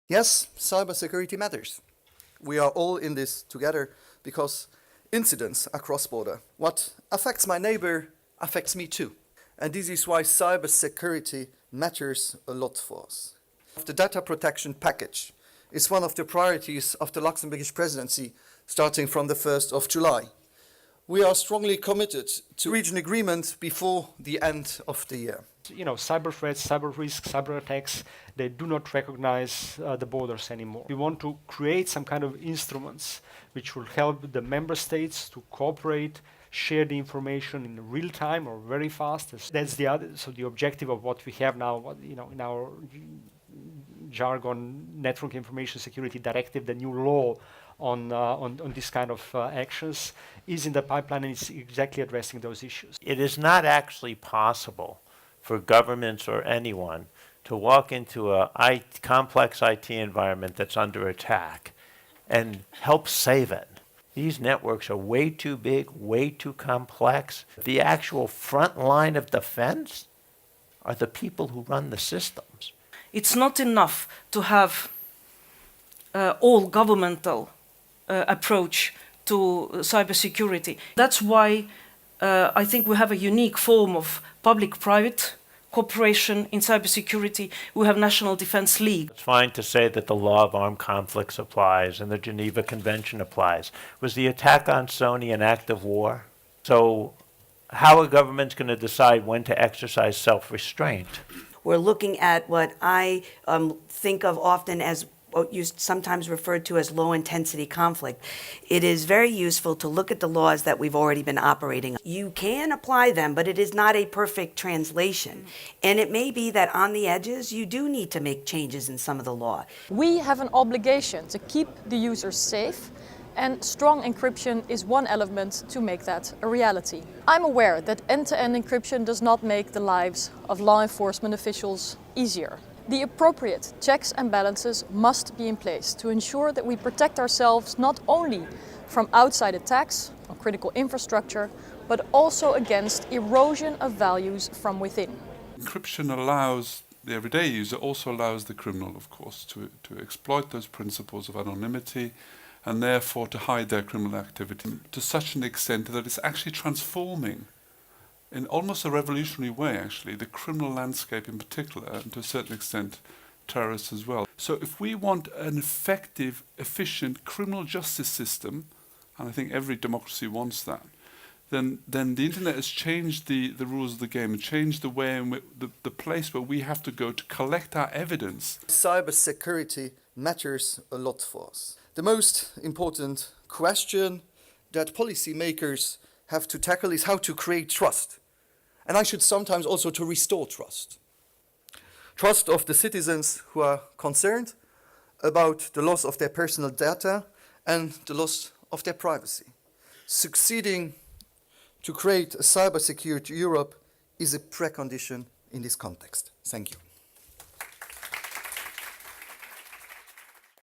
Yes, cybersecurity matters. We are all in this together because incidents are cross-border. What affects my neighbor affects me too. And this is why cybersecurity matters a lot for us. The data protection package is one of the priorities of the Luxembourgish presidency starting from the 1st of July. We are strongly committed to reach an agreement before the end of the year. You know, cyber threats, cyber risks, cyber attacks, they do not recognize the borders anymore. We want to create some kind of instruments which will help the member states to cooperate, share the information in real time or very fast. That's the objective of what we have now, you know, in our jargon, Network Information Security Directive, the new law on this kind of actions is in the pipeline, and it's exactly addressing those issues. It is not actually possible for governments or anyone to walk into a complex IT environment that's under attack and help save it. These networks are way too big, way too complex. The actual front line of defense are the people who run the systems. It's not enough to have all governmental approach to cybersecurity. That's why I think we have a unique form of public-private cooperation in cybersecurity. We have National Defense League. It's fine to say that the law of armed conflicts applies and the Geneva Convention applies. Was the attack on Sony an act of war? So how are governments going to decide when to exercise self-restraint? We're looking at what I think of often as what you sometimes referred to as low-intensity conflict. It is very useful to look at the laws that we've already been operating. You can apply them, but it is not a perfect translation. And it may be that on the edges, you do need to make changes in some of the law. We have an obligation to keep the users safe, and strong encryption is one element to make that a reality. I'm aware that end-to-end encryption does not make the lives of law enforcement officials easier. The appropriate checks and balances must be in place to ensure that we protect ourselves not only from outside attacks on critical infrastructure, but also against erosion of values from within. Encryption allows the everyday user, also allows the criminal, of course, to exploit those principles of anonymity and therefore to hide their criminal activity to such an extent that it's actually transforming in almost a revolutionary way, actually, the criminal landscape in particular, and to a certain extent, terrorists as well. So if we want an effective, efficient criminal justice system, and I think every democracy wants that, then the internet has changed the rules of the game, and changed the way in which the place where we have to go to collect our evidence. Cybersecurity matters a lot for us. The most important question that policymakers have to tackle is how to create trust. And I should sometimes also to restore trust. Trust of the citizens who are concerned about the loss of their personal data and the loss of their privacy. Succeeding to create a cybersecurity Europe is a precondition in this context. Thank you.